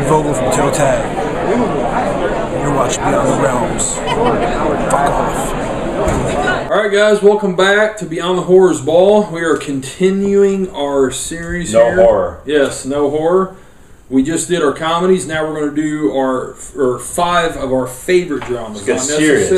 Vogel from Toe Tag. You're watching Beyond the Realms. Fuck off. Alright guys, welcome back to Beyond the Horrorsball. We are continuing our series here. No horror. Yes, no horror. We just did our comedies. Now we're going to do our 5 of our favorite dramas. Get serious.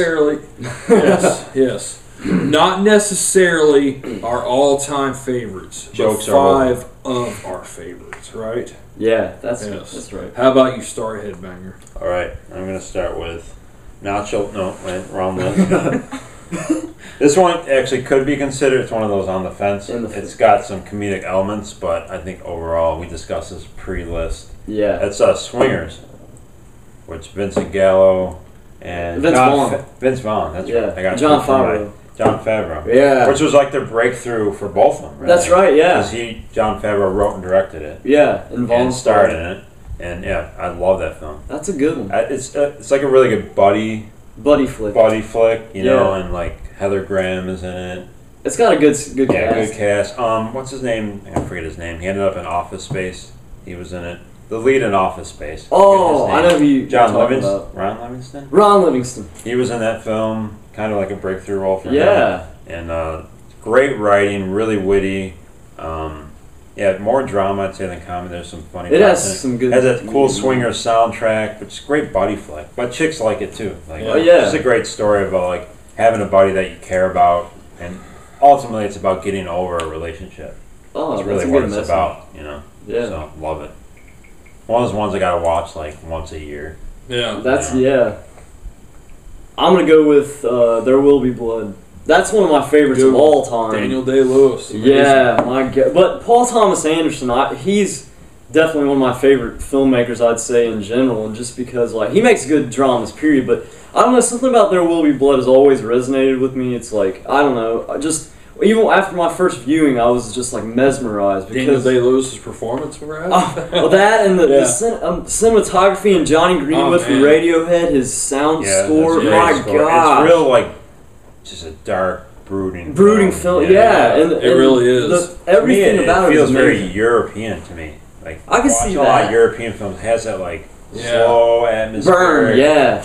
Yes. Not necessarily our all-time favorites. Jokes but 5 of our favorites, right? Yeah, that's right. How about you start, Headbanger? All right, I'm going to start with Nacho. No, wait, wrong list. This one actually could be considered. It's one of those on the fence. It's got some comedic elements, but I think overall, we discussed this pre-list. Yeah. It's Swingers, which Vincent Gallo and Vince Vaughn. That's right. I got Jon Favreau. Jon Favreau. Yeah. Which was like their breakthrough for both of them. Really. That's right. Yeah. Because Jon Favreau wrote and directed it. Yeah. And starred in it. And yeah, I love that film. That's a good one. It's like a really good buddy flick, you know, and like Heather Graham is in it. It's got a good cast. Good cast. What's his name? I forget his name. He ended up in Office Space. He was in it. The lead in Office Space. Oh, I know who you're talking about. Ron Livingston? Ron Livingston. He was in that film. Kind of like a breakthrough role for him. Yeah. And great writing, really witty. More drama, I'd say, than comedy. There's some funny. It has some good. It has a cool swinger soundtrack, which is great buddy flick. But chicks like it too. Like, It's a great story about like having a buddy that you care about, and ultimately it's about getting over a relationship. Oh, that's really what it's about, you know. Yeah. So love it. One of those ones I gotta watch like once a year. Yeah. I'm gonna go with There Will Be Blood. That's one of my favorites of all time. Daniel Day-Lewis. Yeah, my God. But Paul Thomas Anderson, he's definitely one of my favorite filmmakers, I'd say, in general. And just because, like, he makes good dramas, period. But I don't know, something about There Will Be Blood has always resonated with me. It's like, I don't know, even after my first viewing, I was just like mesmerized. Daniel Day-Lewis's performance, perhaps? That and the cinematography and Johnny Greenwood from Radiohead, his sound score. My God, it's real like just a dark, brooding film. Yeah, and it really is. Everything about it feels very European to me. Like I can see a lot of European films has that like slow atmosphere. Burn,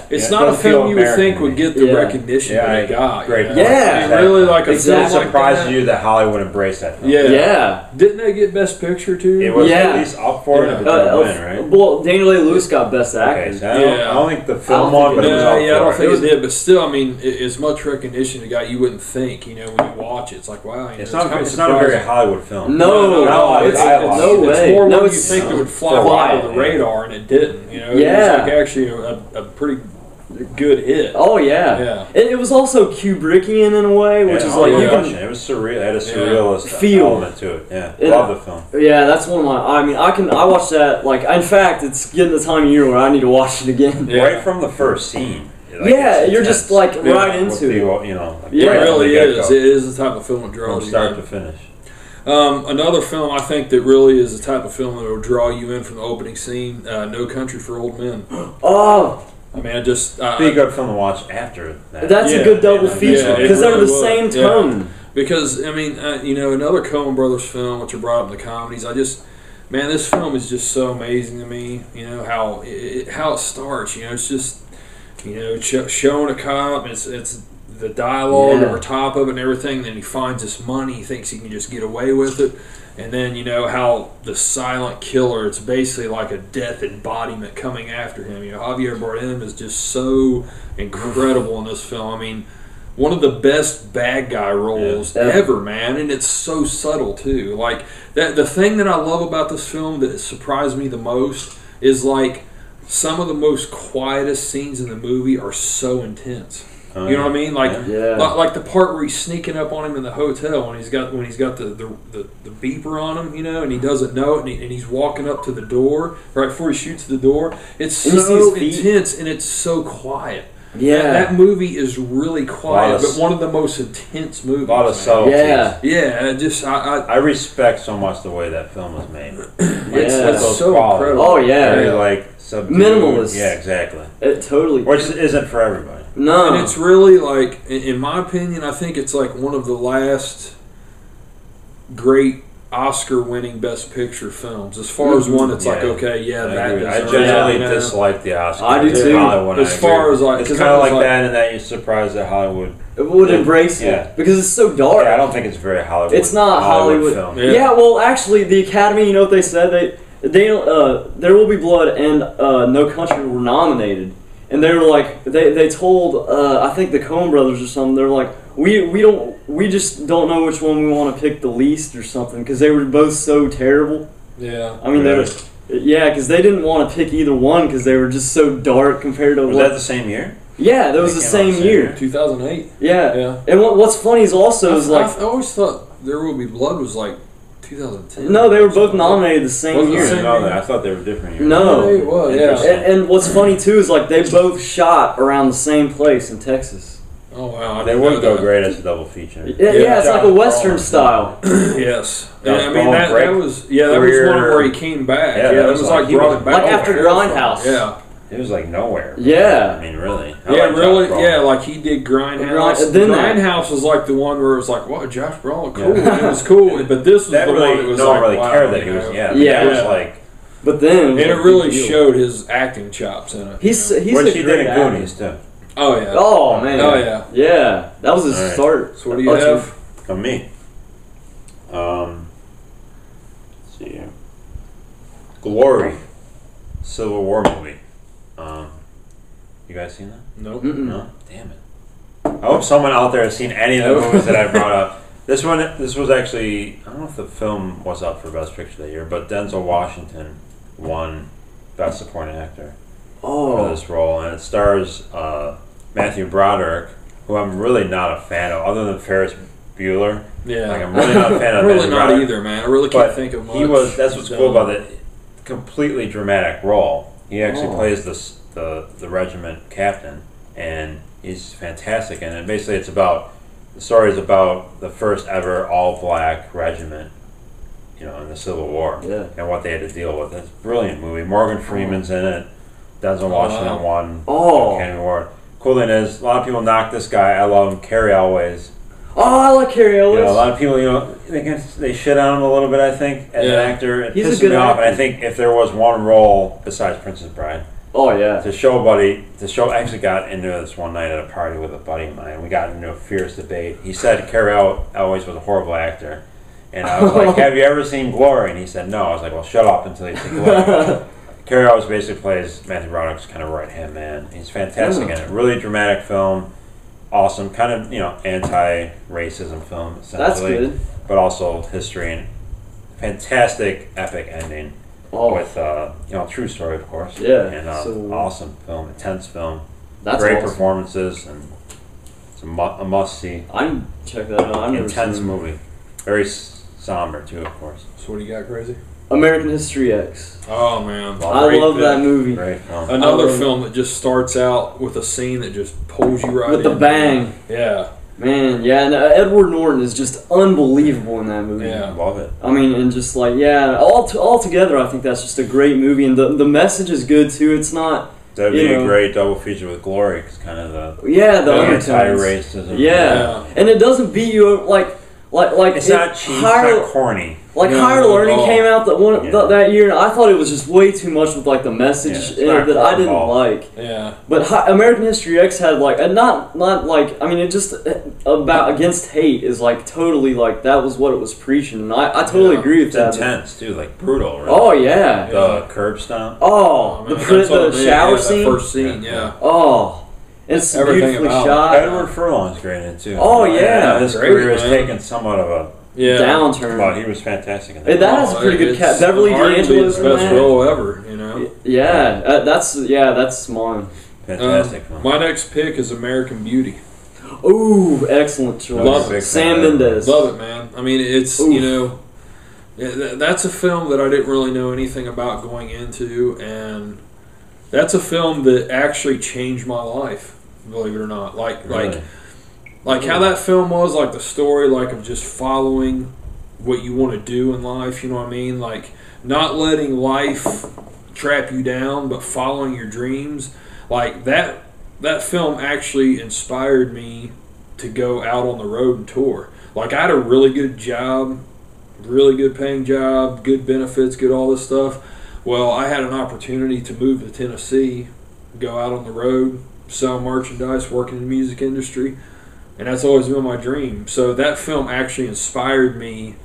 It's not a film you would think would get the recognition that it got. Great. Really like a film like surprises you that Hollywood embraced that film. Yeah. Didn't they get Best Picture too? It was at least up for it, but didn't win, right? Well, Daniel Day-Lewis got Best Actor. Okay, so I don't think the film won, but it was up for it. I don't think it did, but still, I mean, as much recognition it got, you wouldn't think, you know, when you watch it. It's like, wow, it's not a very Hollywood film. No way. It's more what you think it would fly under the radar, and it didn't. You know, it was like actually a pretty good hit. Oh yeah. It was also Kubrickian in a way, which is like it was surreal. It had a surrealist element to it. Yeah, love the film. Yeah, that's one of my. I mean, I watch that. Like, in fact, it's getting the time of year where I need to watch it again. Right from the first scene. Like, you're just like right into it. You know, it really is. It is the type of film that draws from start to finish. Another film I think that really is the type of film that will draw you in from the opening scene, No Country for Old Men. Oh! I mean, it'd be a good film to watch after that. That's a good double feature, because they're the same tone. Yeah. Because, I mean, you know, another Coen Brothers film, which are brought up in the comedies, man, this film is just so amazing to me, you know, how it starts, you know, it's just, you know, showing a cop, it's the dialogue over top of it and everything. Then he finds this money. He thinks he can just get away with it. And then, you know, how the silent killer, it's basically like a death embodiment coming after him. You know, Javier Bardem is just so incredible in this film. I mean, one of the best bad guy roles ever, man. And it's so subtle, too. Like, the thing that I love about this film that surprised me the most is, like, some of the most quietest scenes in the movie are so intense. You know what I mean? Like the part where he's sneaking up on him in the hotel when he's got the beeper on him, you know, and he doesn't know it, and he's walking up to the door right before he shoots the door. It's so intense and it's so quiet. Yeah, that movie is really quiet, but one of the most intense movies. A lot of subtleties. I respect so much the way that film was made. It's so incredible. Oh yeah, very like subdued. Minimalist. Yeah, exactly. It totally, which isn't for everybody. No, and it's really like, in my opinion, I think it's like one of the last great Oscar-winning Best Picture films. As far as one, it's like, okay, I generally dislike the Oscars. I do too. Hollywood, as far as like, it's kind of like that, and that you're surprised that Hollywood would embrace it because it's so dark. Yeah, I don't think it's very Hollywood. It's not Hollywood film. Yeah, well, actually, the Academy, you know what they said? They There Will Be Blood and No Country were nominated, and they were like, they told I think the Coen Brothers or something. They're like, we just don't know which one we want to pick the least or something because they were both so terrible. Yeah, I mean because they didn't want to pick either one because they were just so dark compared to. Was that the same year? Yeah, that was the same year. 2008. Yeah. And what's funny is also I always thought There Will Be Blood was like 2010. No, they were both nominated the same year. I thought they were different years. No, it was. Yeah. And what's funny too is like they both shot around the same place in Texas. Oh wow, they would go great as a double feature. Yeah, it's like a Western style. Yes, and I mean that was one where he came back. Yeah, that was like brought it back. Like after Grindhouse. Yeah. It was like nowhere. Yeah. I mean, really. Like he did Grindhouse. Grindhouse was like the one where it was like, wow, Josh Brolin, cool. It was cool, but this was the one that was no one really wow, cared that he was. It was like. But then, and it really showed his acting chops in it. He's which he did in Goonies too. Oh yeah. Oh man. Oh yeah. Yeah, that was his start. So what do you have? From me. Let's see here. Glory, Civil War movie. You guys seen that? Nope. No. Damn it. I hope someone out there has seen any of the movies that I brought up. This was actually, I don't know if the film was up for Best Picture that year, but Denzel Washington won Best Supporting Actor for this role, and it stars Matthew Broderick, who I'm really not a fan of, other than Ferris Bueller. Yeah, like, I'm really not a fan of. I'm really not either, man. I really can't think of much. That's what's cool about it. Completely dramatic role. He actually plays the regiment captain, and he's fantastic. And basically, the story is about the first ever all-black regiment, in the Civil War, and what they had to deal with. It's a brilliant movie. Morgan Freeman's in it. Denzel Washington won Academy Award. Cool thing is, a lot of people knock this guy. I love him. Cary Elwes. Oh, I like Cary Elwes. A lot of people, they shit on him a little bit. I think as an actor, it pisses me off. And I think if there was one role besides Princess Bride, I actually got into this one night at a party with a buddy of mine. We got into a fierce debate. He said Cary Elwes was a horrible actor, and I was like, "Have you ever seen Glory?" And he said, "No." I was like, "Well, shut up until you see Glory." Cary Elwes basically plays Matthew Broderick's kind of right-hand man. He's fantastic in it. Really dramatic film. Awesome, kind of anti-racism film essentially. That's good. But also history and fantastic epic ending with true story of course. Yeah. And awesome film, intense film. That's great awesome. Performances, and it's a must see. I'm check that out. Intense movie, very somber too, of course. So what do you got, Crazy? American History X. Oh man, I love that movie. Great film. Another film that just starts out with a scene that just pulls you right with in. the bang. Yeah. Man, yeah, and Edward Norton is just unbelievable in that movie. Yeah, love it. I mean, and just like all together, I think that's just a great movie, and the message is good too. It's not. That'd be a great double feature with Glory, because kind of the anti-racism. Yeah, and it doesn't beat you like it's not cheap, it's not corny. Like Higher Learning came out that year, and I thought it was just way too much with like the message in it that I didn't like. Yeah. But American History X had like not like I mean it just about against hate is like totally like that was what it was preaching, and I totally agree with that. It's intense too, like brutal. Right? Oh yeah. The curb stomp. Oh, the shower scene. The first scene, yeah. Oh. It's beautifully shot. Edward Furlong's great in it too. Oh yeah. His career has taken somewhat of a downturn, but he was fantastic in that. That has a pretty good cast. Beverly D'Angelo's the best role ever, Yeah, that's mine. Fantastic film. My next pick is American Beauty. Ooh, excellent choice. Love it. Sam Mendes. Love it, man. I mean, it's that's a film that I didn't really know anything about going into, and that's a film that actually changed my life, believe it or not. Like how that film was, like the story, like of just following what you want to do in life, you know what I mean? Like not letting life trap you down, but following your dreams. Like that film actually inspired me to go out on the road and tour. Like I had a really good job, really good paying job, good benefits, good all this stuff. Well, I had an opportunity to move to Tennessee, go out on the road, sell merchandise, work in the music industry, and that's always been my dream. So that film actually inspired me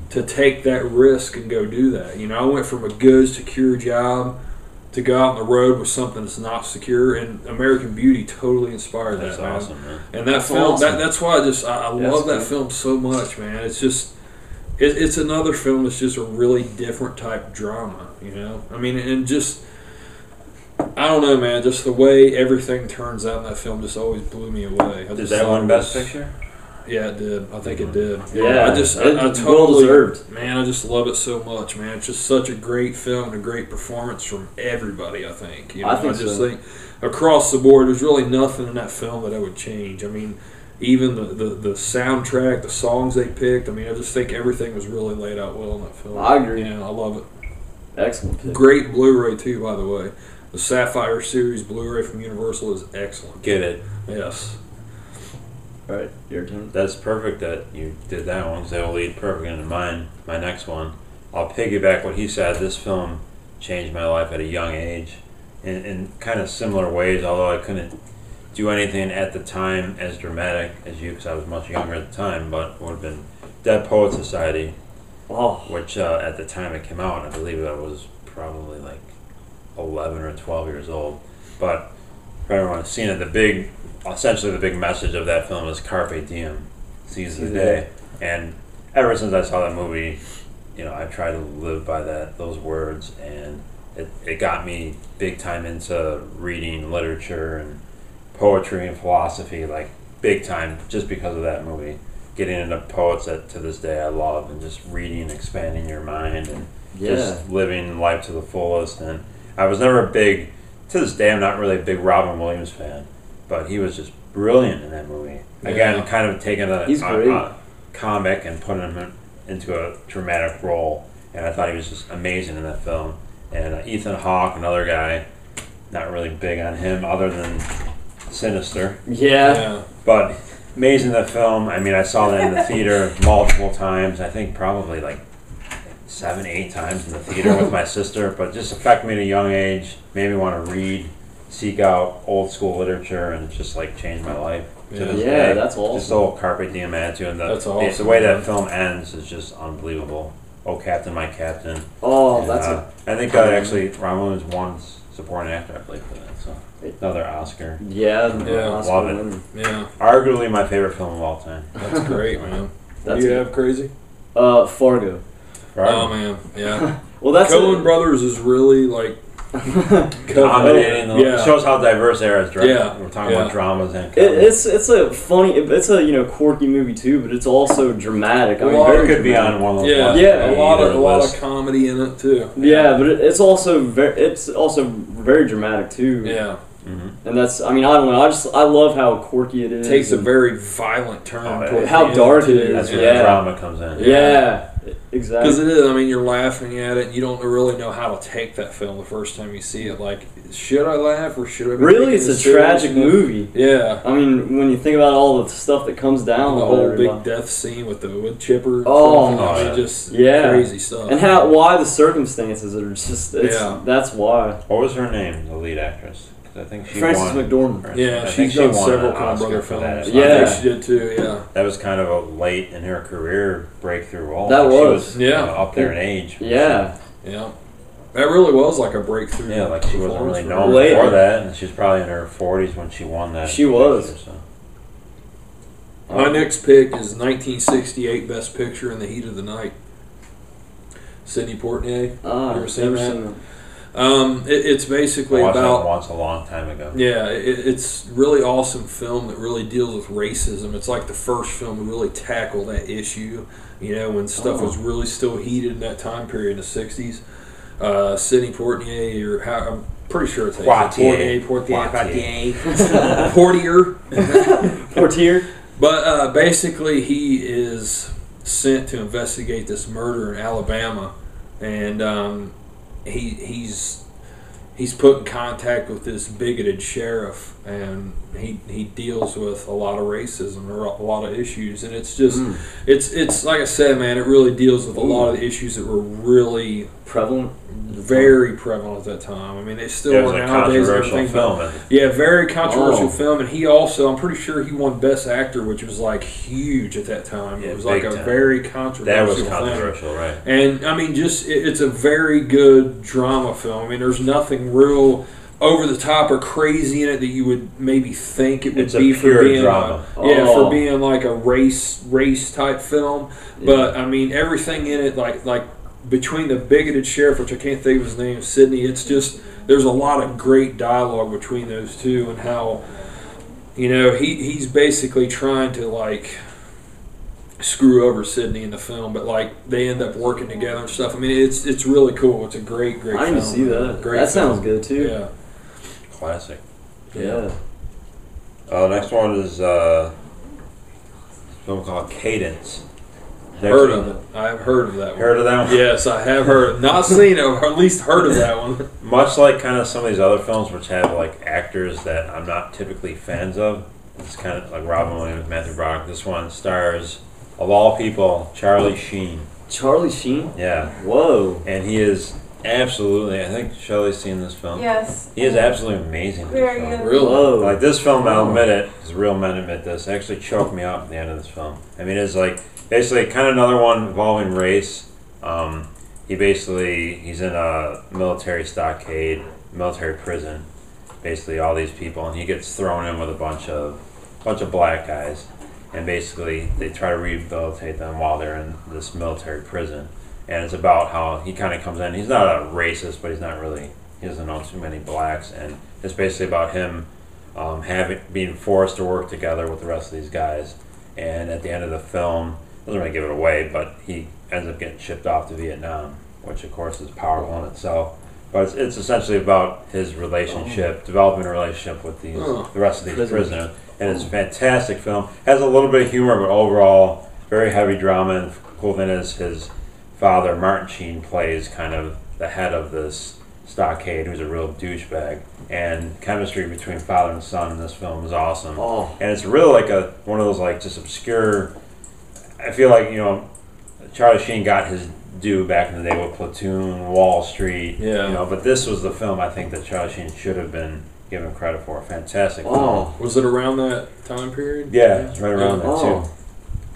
to take that risk and go do that. You know, I went from a good, secure job to go out on the road with something that's not secure, and American Beauty totally inspired That's that, man. awesome, man. And that film, that's why I love that film so much, man. It's just, it's another film that's just a really different type drama, you know? I mean, and just, I don't know, man, just the way everything turns out in that film just always blew me away. Did that win Best Picture? Yeah, it did. I think it did. Yeah, I totally, well deserved. Man, I just love it so much, man. It's just such a great film and a great performance from everybody, I think. You know, I just think across the board, there's really nothing in that film that I would change. I mean, even the soundtrack, the songs they picked, I mean, I just think everything was really laid out well in that film. I agree. Yeah, I love it. Excellent pick. Great Blu-ray, too, by the way. The Sapphire Series Blu-ray from Universal is excellent. Get it. Yes. All right, your turn. That's perfect that you did that one, because that will lead perfect into mine. My next one. I'll piggyback what he said. This film changed my life at a young age in kind of similar ways, although I couldn't do anything at the time as dramatic as you, because I was much younger at the time, but it would have been Dead Poets Society, which at the time it came out, I believe I was probably like 11 or 12 years old. But for everyone who's seen it, essentially the big message of that film is Carpe Diem, seize the day. And ever since I saw that movie, you know, I try to live by those words, and it got me big time into reading literature and poetry and philosophy, like big time, just because of that movie. Getting into poets that to this day I love, and just reading, expanding your mind, and just living life to the fullest. And I was never to this day I'm not really a big Robin Williams fan, but he was just brilliant in that movie. Again, kind of taking a comic and putting him into a dramatic role, and I thought he was just amazing in that film. And Ethan Hawke, another guy, not really big on him other than Sinister. Yeah. But amazing in that film. I mean, I saw that in the theater multiple times. I think probably like 7, 8 times in the theater with my sister, but just affected me at a young age, made me want to read, seek out old school literature, and just like changed my life. Yeah, that's awesome. Just the whole Carpe Diem attitude, and the way that film ends is just unbelievable. Oh, Captain, My Captain. Oh, and, that's I think actually Ron Williams won supporting actor, I believe, for that. So another Oscar. Yeah, love it. Winner. Yeah, arguably my favorite film of all time. That's great, man. What do you have, Crazy? Fargo. Oh man, yeah. Well, that's Coen Brothers is really like dominating. It shows how diverse they are as directors. Yeah. We're talking about dramas and it's a funny, it's a quirky movie too, but it's also dramatic. I mean, it could be on one of those. A lot of comedy in it too. Yeah, but it's also very dramatic too. Yeah. Mm-hmm. And that's, I mean, I don't know. I love how quirky it is. It takes a very violent turn. How dark it is. That's where the drama comes in. Yeah, exactly. Because it is. I mean, you're laughing at it, and you don't really know how to take that film the first time you see it. Like, should I laugh or should I? Really, it's a tragic movie. Yeah. I mean, when you think about all the stuff that comes down, the whole big death scene with the wood chipper. Just crazy stuff. And why the circumstances are just. That's why. What was her name? The lead actress. I think she Frances won. McDormand. Yeah, she's done several Coen Brother films. Yeah, I think she did too. Yeah, that was kind of a late in her career breakthrough role. That was up there in age. Yeah. That really was like a breakthrough. Yeah, like she wasn't really known before that, and she was probably in her 40s when she won that. She was. My next pick is 1968 Best Picture, In the Heat of the Night. Sidney Poitier. You ever seen that? It's basically about. That once a long time ago. Yeah, it's really awesome film that really deals with racism. It's like the first film to really tackle that issue. You know, when stuff was really still heated in that time period in the '60s. Sidney Poitier, I'm pretty sure it's Poitier. But basically, he is sent to investigate this murder in Alabama, and he he's put in contact with this bigoted sheriff, and he deals with a lot of racism or a lot of issues, and it's just it's like I said, man, it really deals with a lot of the issues that were really prevalent, very prevalent at that time. I mean, they still It was are a nowadays. controversial film. Yeah, very controversial film, and he also, I'm pretty sure he won Best Actor, which was like huge at that time. Yeah, it was like a time. very controversial That was thing. controversial, right? And I mean, just it's a very good drama film. I mean, there's nothing real over the top or crazy in it that you would maybe think it would It's a be for pure being drama. for being like a race type film. But I mean, everything in it, like between the bigoted sheriff, which I can't think of his name, Sidney. It's just there's a lot of great dialogue between those two, and how he's basically trying to like screw over Sidney in the film, but like they end up working together and stuff. I mean, it's really cool. It's a great film. I need to see that. Great that film. sounds good too. Yeah. Classic. Yeah. Next one is a film called Cadence. Heard of it. I've heard of that one. Heard of that one? Yes, I have heard. Not seen it, or at least heard of that one. Much like kind of some of these other films which have like actors that I'm not typically fans of. It's kind of like Robin Williams, Matthew Broderick. This one stars, of all people, Charlie Sheen. Charlie Sheen? Yeah. Whoa. And he is absolutely, I think Shelley's seen this film. Yes. He is absolutely amazing in this Very film. good. Really? Whoa. Like this film, I'll admit it, because real men admit this, actually choked me up at the end of this film. I mean, it's like basically kind of another one involving race. He's in a military stockade, military prison, basically all these people, and he gets thrown in with a bunch of black guys, and basically they try to rehabilitate them while they're in this military prison. And it's about how he kind of comes in. He's not a racist, but he doesn't know too many blacks, and it's basically about him being forced to work together with the rest of these guys. And at the end of the film, doesn't really give it away, but he ends up getting shipped off to Vietnam, which of course is powerful in itself. But it's essentially about his relationship, developing a relationship with the rest of these prisoners. And it's a fantastic film. Has a little bit of humor, but overall very heavy drama. And the cool thing is his father, Martin Sheen, plays kind of the head of this stockade, who's a real douchebag. And chemistry between father and son in this film is awesome. And it's really like one of those like just obscure. I feel like Charlie Sheen got his due back in the day with Platoon, Wall Street. Yeah. But this was the film I think that Charlie Sheen should have been given credit for. A fantastic film. Was it around that time period? Yeah, it's right around that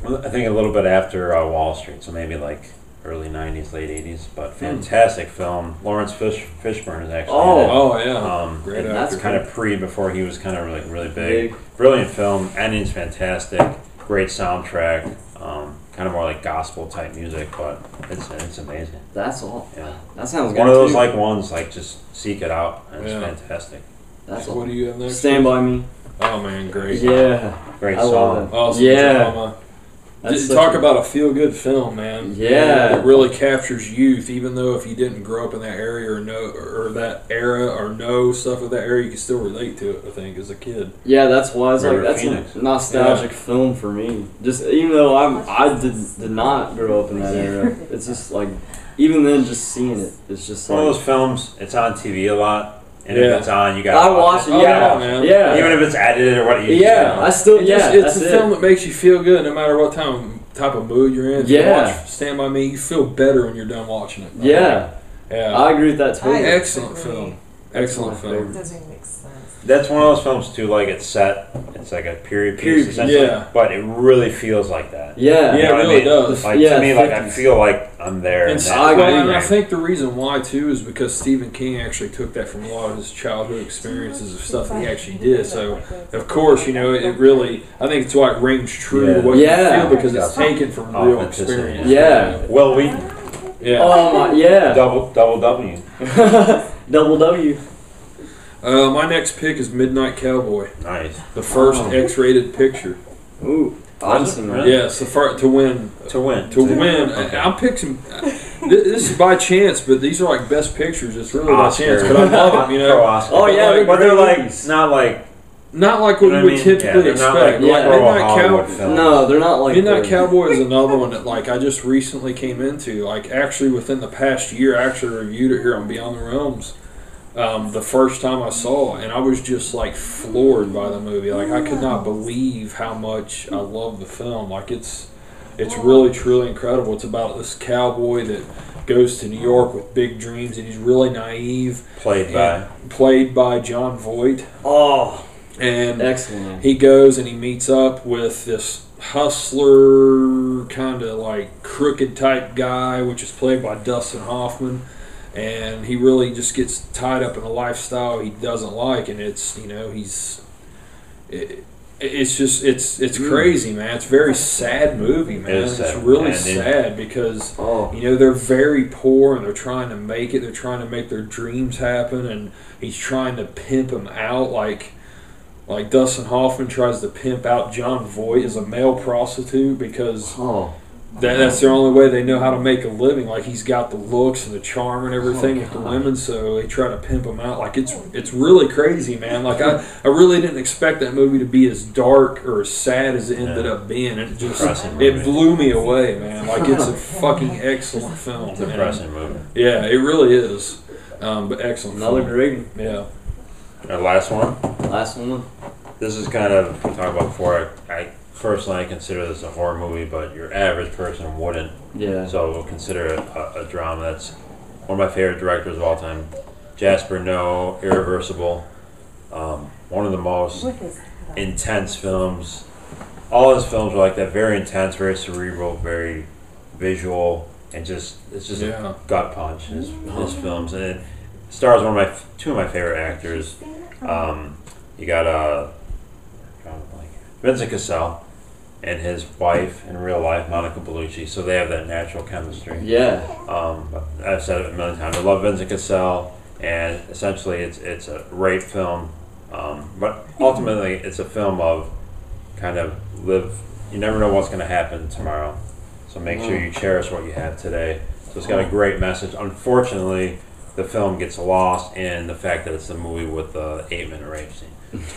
too. I think a little bit after Wall Street, so maybe like early 90s, late 80s, but fantastic film. Lawrence Fishburne is actually great actor. that's kind of before he was kind of really big. Brilliant film, ending's fantastic, great soundtrack, kind of more like gospel type music, but it's amazing. That's all. Yeah. That sounds good. One of those too. like ones like just seek it out, and it's fantastic. That's So all. what do you have next? Stand By Me. Oh man, great. Yeah. Great I love song. it. Awesome Yeah. drama. That's Talk such a- about a feel-good film, man. Yeah. It really captures youth, even though if you didn't grow up in that area or that era or know stuff of that area, you can still relate to it, I think, as a kid. Yeah, that's why it's like River that's Phoenix. a nostalgic film for me. Just even though I did not grow up in that era, it's just like even then just seeing it, it's just One of like those films, it's on TV a lot, and Yeah. if it's on, you gotta I watch it. Oh, Yeah, man. yeah, Even if it's edited or what you yeah. I still It's that's a it. film that makes you feel good no matter what type of mood you're in. If you Yeah. watch Stand By Me, you feel better when you're done watching it. Yeah, Yeah. I agree with that totally. Excellent film. Excellent film. Doesn't make sense. That's one of those films too. Like it's like a period piece, essentially, yeah. but it really feels like that. Yeah, Yeah, You know it what I really mean? does. Like Yeah, to me, like I 50s. feel like I'm there. And, in that well, time and I frame. think the reason why too is because Stephen King actually took that from a lot of his childhood experiences of stuff that he actually did. So, of course, it really, I think it's why it rings true to what Yeah. you feel because it's taken from real Authenticity. experience. Yeah. Will Wheaton, Yeah. Oh my, yeah. double W. Double W. My next pick is Midnight Cowboy, Nice. the first X-rated picture. Ooh, I haven't seen that. Really? Yes, to win. To win. To win. Okay. I'm picking. This is by chance, but these are like best pictures. It's really by Oscar. chance, but I love them. Pro Oscar. Oh yeah, But they're great like movies. not like Not like what You know you what would I mean? typically Yeah, they're not expect. like Yeah. pro Midnight Hollywood Cowboy. films. No, they're not like Midnight the- Cowboy is another one that like I just recently came into. Like actually within the past year, I actually reviewed it here on Beyond the Realms. the first time I saw it, and I was just like floored by the movie. Like I could not believe how much I love the film. Like it's really truly incredible. It's about this cowboy that goes to New York with big dreams, and he's really naive. Played by John Voight. Oh, and excellent. He goes and he meets up with this hustler, kind of like crooked type guy, which is played by Dustin Hoffman. And he really just gets tied up in a lifestyle he doesn't like, and it's it's crazy, man. It's a very sad movie, man. It's really sad because they're very poor and they're trying to make it. They're trying to make their dreams happen, and he's trying to pimp them out like Dustin Hoffman tries to pimp out John Voight as a male prostitute because. That's the only way they know how to make a living. Like he's got the looks and the charm and everything with the women, so they try to pimp him out. Like it's really crazy, man. Like I really didn't expect that movie to be as dark or as sad as it ended up being. It blew me away, man. Like it's a fucking excellent film. It's a depressing movie. Yeah, it really is. But excellent. Another great one. Yeah. Our last one. Last one. This is kind of we talked about before. Personally, I consider this a horror movie, but your average person wouldn't. Yeah. So we'll consider it a drama. That's one of my favorite directors of all time, Jasper Noe, Irreversible. One of the most intense films. All his films are like that, very intense, very cerebral, very visual, and it's just a gut punch. His films, and it stars two of my favorite actors. You got Vincent Cassel and his wife in real life, Monica Bellucci, so they have that natural chemistry. Yeah. I've said it a million times. I love Vincent Cassel, and essentially it's a rape film, but ultimately it's a film of kind of live. You never know what's going to happen tomorrow, so make sure you cherish what you have today. So it's got a great message. Unfortunately, the film gets lost in the fact that it's a movie with the 8-minute rape scene.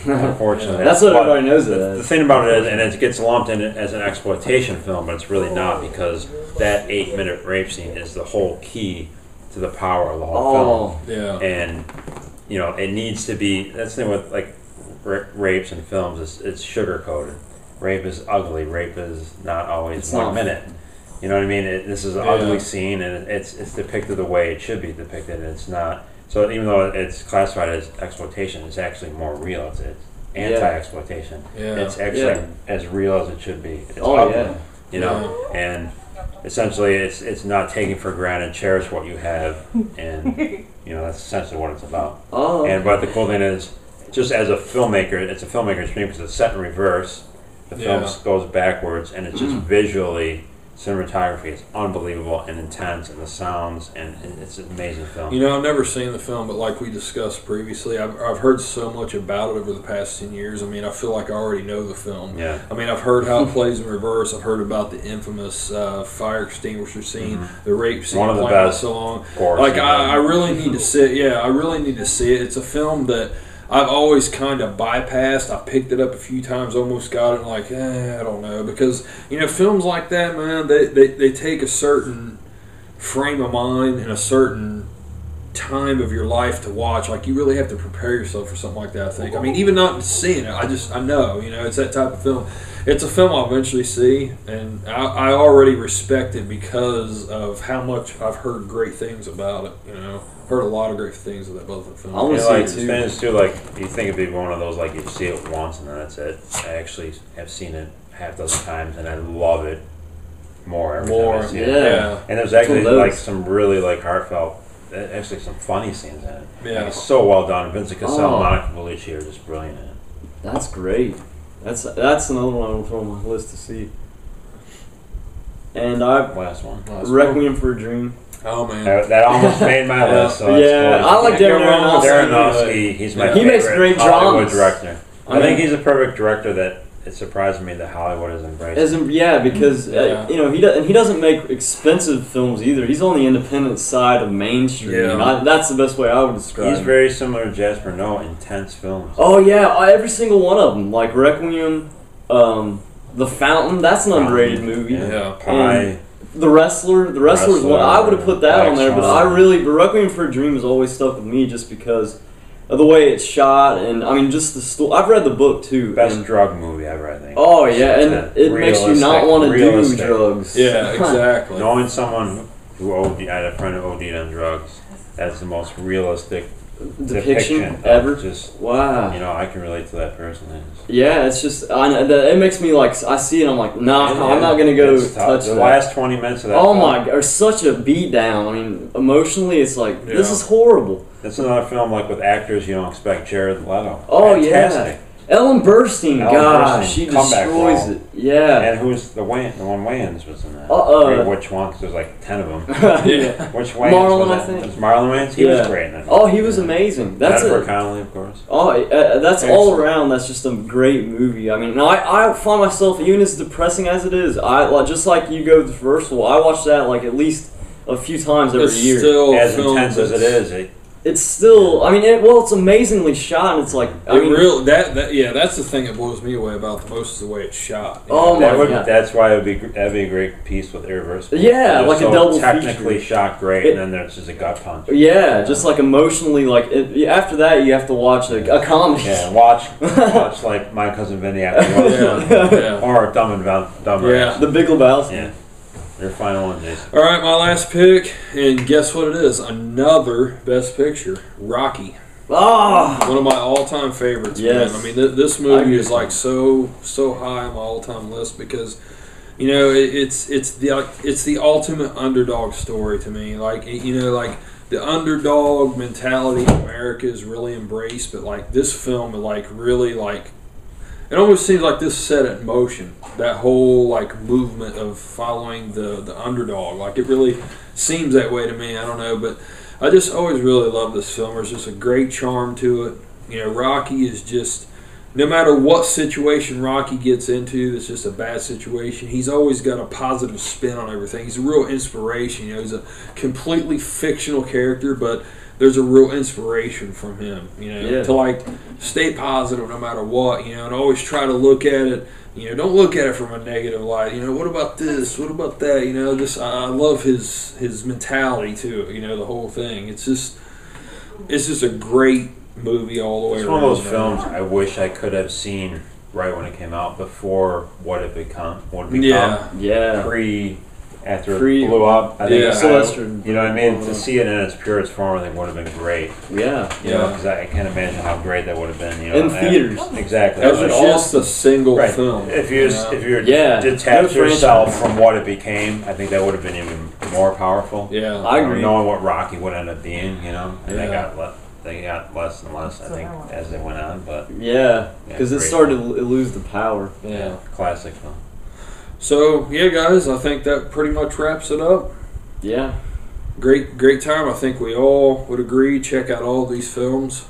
Unfortunately, that's what everybody knows it as. The thing about it is, and it gets lumped in as an exploitation film, but it's really not, because that 8-minute rape scene is the whole key to the power of the whole film. Yeah. And it needs to be. That's the thing with like rapes in films. It's sugar coated. Rape is ugly. Rape is not always 1 minute. You know what I mean? This is an ugly scene, and it's depicted the way it should be depicted, and it's not. So even though it's classified as exploitation, it's actually more real. It's anti-exploitation. Yeah. It's actually as real as it should be. It's ugly, and essentially it's not taking for granted, cherish what you have, and that's essentially what it's about. But the cool thing is, just as a filmmaker, it's a filmmaker's dream because it's set in reverse. The film goes backwards, and it's just visually. Cinematography is unbelievable and intense, and the sounds, and it's an amazing film. I've never seen the film, but like we discussed previously, I've heard so much about it over the past 10 years. I mean, I feel like I already know the film. Yeah. I mean, I've heard how it plays in reverse. I've heard about the infamous fire extinguisher scene, the rape scene. One of the best. So long. Like, I really need to see it. Yeah, I really need to see it. It's a film that I've always kind of bypassed. I picked it up a few times, almost got it, and like, I don't know. Because, films like that, man, they take a certain frame of mind and a certain time of your life to watch. Like, you really have to prepare yourself for something like that, I think. I mean, even not seeing it, I know, it's that type of film. It's a film I'll eventually see, and I already respect it because of how much I've heard great things about it, Heard a lot of great things about both the films. I want to see it too. And it's too, like, you think it'd be one of those, like, you see it once and then that's it. I actually have seen it half a dozen times, and I love it more every time I see it. Yeah. And there's actually, like, some really, like, heartfelt, actually some funny scenes in it. Yeah. Like, it's so well done. Vincent Cassel and Monica Bellucci are just brilliant in it. That's great. That's another one I would put on my list to see. And Last one. Requiem for a Dream. Oh man, that almost made my list. So I like Darren Aronofsky. Darren Aronofsky, he's my he favorite makes great Hollywood dramas. director. I think he's a perfect director that it surprised me that Hollywood has embraced. Because he doesn't make expensive films either. He's on the independent side of mainstream. Yeah. That's the best way I would describe. He's very similar to Jasper Noe, intense films. Oh yeah, every single one of them, like Requiem, The Fountain. That's an underrated movie. Yeah. Pie. The Wrestler. The Wrestler's one. I would have put that on there, but but Requiem for a Dream has always stuck with me just because of the way it's shot, and I mean, just the story. I've read the book too. Best drug movie ever, I think. Oh yeah, and it makes you not want to do drugs. Yeah, exactly. Knowing someone who OD, I had a friend who OD'd on drugs. That's the most realistic depiction ever. Just wow. You know, I can relate to that personally. Yeah, it's just it makes me like I see it. I'm like, nah, I'm not gonna go touch the that. last 20 minutes of that. Oh my god, such a beat down. I mean, emotionally, it's like this is horrible. That's another film like with actors you don't expect. Jared Leto. Oh fantastic. Yeah. Ellen Burstyn, she destroys it. Yeah. And who's the one Wayans was in that? Which one? Because there's like 10 of them. Yeah. Which Wayans Marlon, was I think. Was Marlon Wayans? He was great in it. Oh, he was amazing. That's Jennifer Connelly, of course. Oh, that's all around. That's just a great movie. I mean, I find myself, even as depressing as it is, just like you go with Versatile, I watch that like at least a few times every year. Still as intense as it is. It's still, I mean, it's amazingly shot. And it's like, that's the thing that blows me away about the most is the way it's shot. Oh my god! That's why that'd be a great piece with Irreversible. Yeah, like a double technically feature. shot great, and then there's just a gut punch. Yeah, just like emotionally, after that you have to watch a comedy. Yeah, watch like My Cousin Vinny after or Dumb and Dumber. Yeah, The Big Lebowski. Yeah. Your final one, Jason. All right, my last pick, and guess what it is? Another Best Picture, Rocky. One of my all-time favorites. Yes. Man. I mean, this movie is like so high on my all-time list because, you know, it's the ultimate underdog story to me. Like, you know, like the underdog mentality in America is really embraced, but like this film, like really like. It almost seems like this set it in motion. That whole like movement of following the underdog. Like it really seems that way to me. I don't know, but I just always really love this film. There's just a great charm to it. You know, Rocky is just, no matter what situation Rocky gets into, that's just a bad situation, he's always got a positive spin on everything. He's a real inspiration. You know, he's a completely fictional character, but there's a real inspiration from him, you know, to like stay positive no matter what, you know, and always try to look at it, you know, don't look at it from a negative light, you know, what about this, what about that, you know, just, I love his mentality to it, you know, the whole thing. It's just a great movie all the way around. It's one of those films I wish I could have seen right when it came out, before what it become. After it blew up, I think you know what I mean? To see it in its purest form, I think would have been great. Yeah. You know, because I can't imagine how great that would have been. You know, in theaters. Exactly. As just a single film. If you detach yourself from what it became, I think that would have been even more powerful. Yeah, I agree. Knowing what Rocky would end up being, you know, and they got less and less, I think, as they went on. But because it started to lose the power. Yeah, classic film. So, yeah, guys, I think that pretty much wraps it up. Yeah. Great time. I think we all would agree. Check out all these films.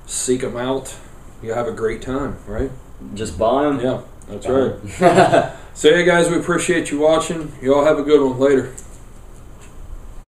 Seek them out. You'll have a great time, right? Just buy them. Yeah, that's right. So, yeah, guys, we appreciate you watching. You all have a good one. Later.